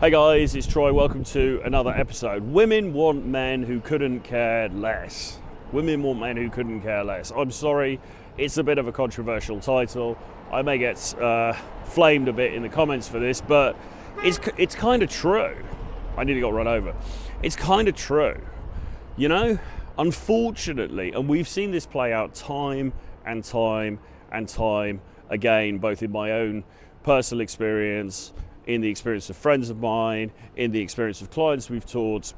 Hey guys, it's Troy. Welcome to another episode. Women want men who couldn't care less. Women want men who couldn't care less. I'm sorry, it's a bit of a controversial title. I may get flamed a bit in the comments for this, but it's kind of true. I nearly got run over. It's kind of true. You know, unfortunately, and we've seen this play out time and time and time again, both in my own personal experience, in the experience of friends of mine, in the experience of clients we've taught.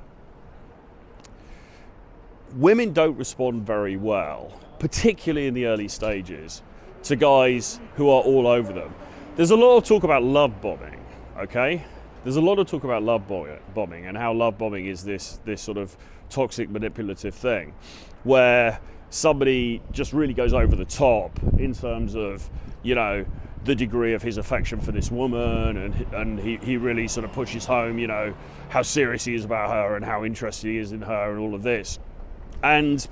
Women don't respond very well, particularly in the early stages, to guys who are all over them. There's a lot of talk about love bombing, okay? There's a lot of talk about love bombing and how love bombing is this sort of toxic manipulative thing where somebody just really goes over the top in terms of, you know, the degree of his affection for this woman, and he really sort of pushes home, you know, how serious he is about her and how interested he is in her and all of this. And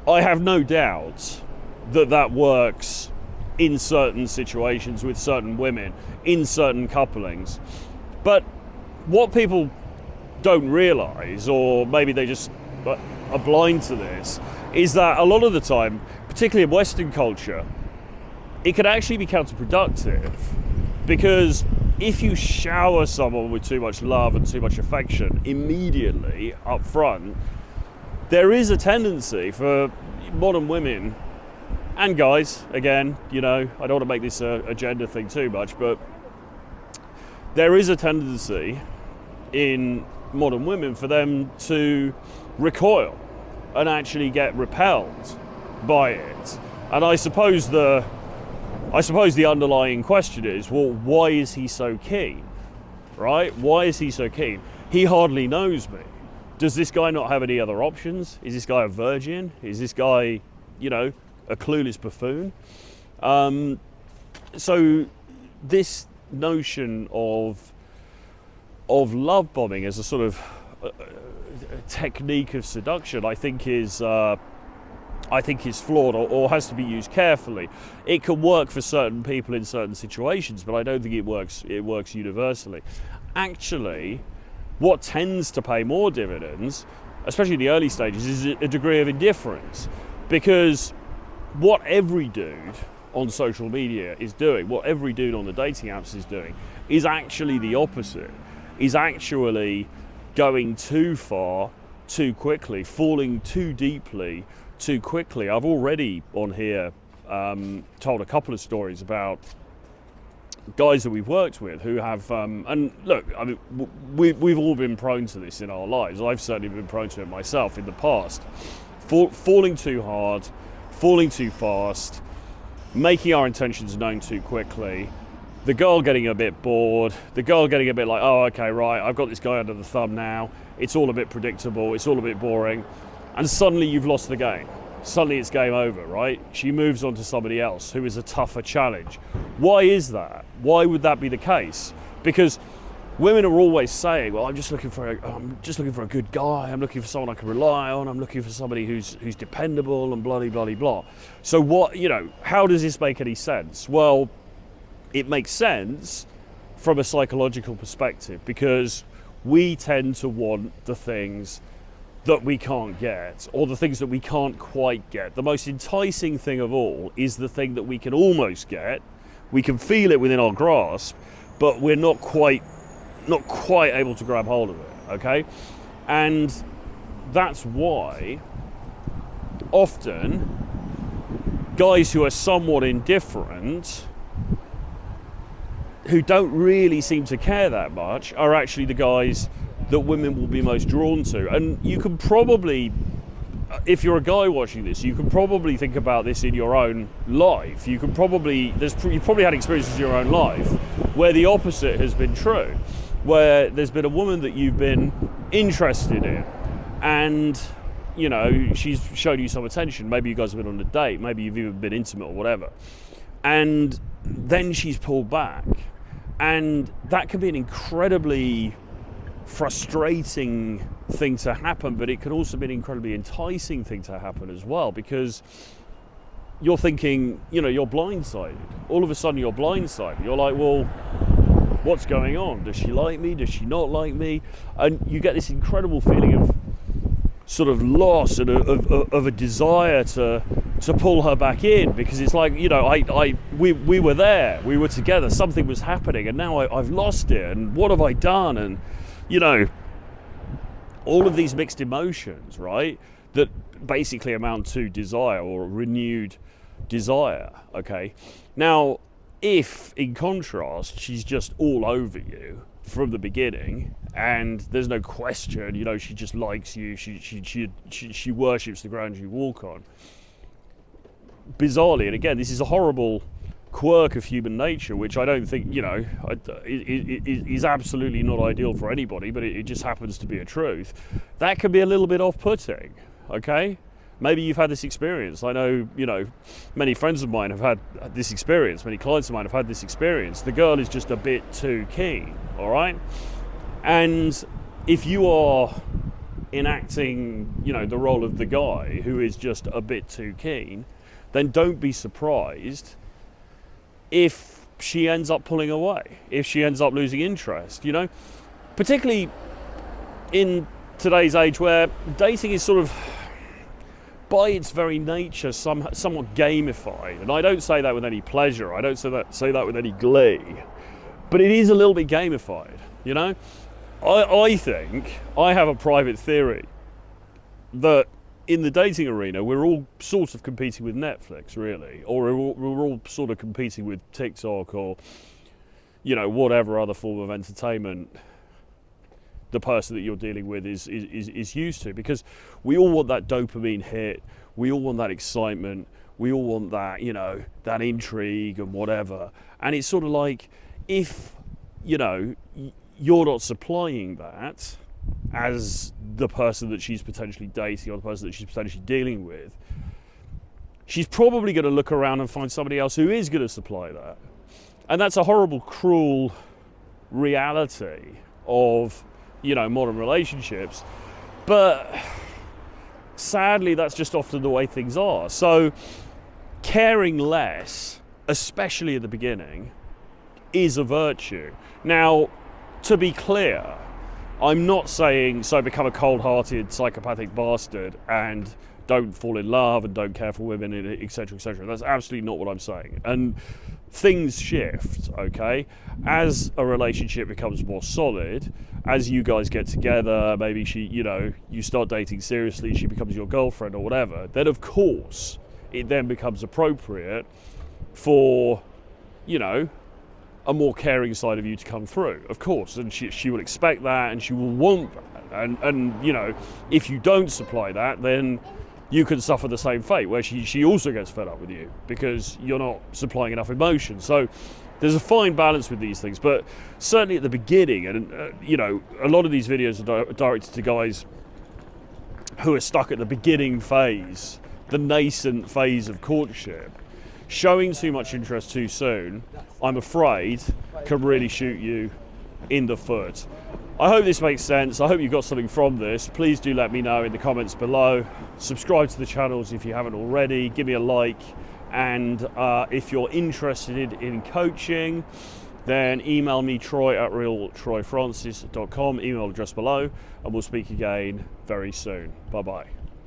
I have no doubt that works in certain situations with certain women, in certain couplings. But what people don't realise, or maybe they just are blind to this, is that a lot of the time, particularly in Western culture, it can actually be counterproductive, because if you shower someone with too much love and too much affection immediately up front, there is a tendency for modern women and guys, again, you know, I don't want to make this a gender thing too much, but there is a tendency in modern women for them to recoil and actually get repelled by it. And I suppose the underlying question is, well, why is he so keen, right? Why is he so keen? He hardly knows me. Does this guy not have any other options? Is this guy a virgin? Is this guy, you know, a clueless buffoon? So this notion of love bombing as a sort of technique of seduction, I think is flawed, or has to be used carefully. It can work for certain people in certain situations, but I don't think it works universally. Actually, what tends to pay more dividends, especially in the early stages, is a degree of indifference. Because what every dude on social media is doing, what every dude on the dating apps is doing, is actually the opposite. Is actually going too far, too quickly, falling too deeply, too quickly. I've already on here told a couple of stories about guys that we've worked with who have, and look, I mean, we've all been prone to this in our lives. I've certainly been prone to it myself in the past. Falling too hard, falling too fast, making our intentions known too quickly, the girl getting a bit bored, the girl getting a bit like, oh, okay, right, I've got this guy under the thumb now, it's all a bit predictable, it's all a bit boring, and suddenly you've lost the game. Suddenly it's game over, right? She moves on to somebody else who is a tougher challenge. Why is that? Why would that be the case? Because women are always saying, well, I'm just looking for a good guy, I'm looking for someone I can rely on, I'm looking for somebody who's dependable and bloody bloody blah. So what, you know, how does this make any sense? Well, it makes sense from a psychological perspective, because we tend to want the things that we can't get, or the things that we can't quite get. The most enticing thing of all is the thing that we can almost get. We can feel it within our grasp, but we're not quite able to grab hold of it, okay? And that's why often guys who are somewhat indifferent, who don't really seem to care that much, are actually the guys that women will be most drawn to. And you can probably, if you're a guy watching this, you can probably think about this in your own life. You probably had experiences in your own life where the opposite has been true, where there's been a woman that you've been interested in, and you know, she's shown you some attention. Maybe you guys have been on a date, maybe you've even been intimate or whatever, and then she's pulled back, and that can be an incredibly frustrating thing to happen, but it can also be an incredibly enticing thing to happen as well, because you're thinking, you know, you're blindsided. All of a sudden you're blindsided. You're like, well, what's going on? Does she like me? Does she not like me? And you get this incredible feeling of sort of loss and of a desire to pull her back in, because it's like, you know, we were there, we were together, something was happening, and now I've lost it, and what have I done? And, you know, all of these mixed emotions, right, that basically amount to desire, or renewed desire, okay? Now, if, in contrast, she's just all over you from the beginning, and there's no question, you know, she just likes you, she worships the ground you walk on. Bizarrely, and again, this is a horrible quirk of human nature, which I don't think, you know, is absolutely not ideal for anybody, but it just happens to be a truth. That can be a little bit off-putting, okay? Maybe you've had this experience. I know, you know, many friends of mine have had this experience, many clients of mine have had this experience. The girl is just a bit too keen, all right? And if you are enacting, you know, the role of the guy who is just a bit too keen, then don't be surprised if she ends up pulling away, if she ends up losing interest, you know? Particularly in today's age where dating is sort of, by its very nature, somewhat gamified. And I don't say that with any pleasure, I don't say that with any glee, but it is a little bit gamified, you know? I think, I have a private theory that in the dating arena, we're all sort of competing with Netflix, really, or we're all sort of competing with TikTok, or, you know, whatever other form of entertainment the person that you're dealing with is used to, because we all want that dopamine hit, we all want that excitement, we all want that, you know, that intrigue and whatever. And it's sort of like, if, you know, you're not supplying that as the person that she's potentially dating, or the person that she's potentially dealing with, she's probably going to look around and find somebody else who is going to supply that. And that's a horrible, cruel reality of, you know, modern relationships. But sadly, that's just often the way things are. So caring less, especially at the beginning, is a virtue. Now, to be clear, I'm not saying, so become a cold-hearted, psychopathic bastard and don't fall in love and don't care for women, etc., etc. That's absolutely not what I'm saying. And things shift, okay? As a relationship becomes more solid, as you guys get together, maybe she, you know, you start dating seriously, she becomes your girlfriend or whatever, then of course it then becomes appropriate for, you know, a more caring side of you to come through, of course, and she will expect that, and she will want that, and you know, if you don't supply that, then you can suffer the same fate, where she also gets fed up with you because you're not supplying enough emotion. So there's a fine balance with these things, but certainly at the beginning, and you know, a lot of these videos are directed to guys who are stuck at the beginning phase, the nascent phase of courtship. Showing too much interest too soon, I'm afraid, can really shoot you in the foot. I hope this makes sense. I hope you got something from this. Please do let me know in the comments below. Subscribe to the channels if you haven't already. Give me a like. And if you're interested in coaching, then email me, troy@realtroyfrancis.com, email address below, and we'll speak again very soon. Bye-bye.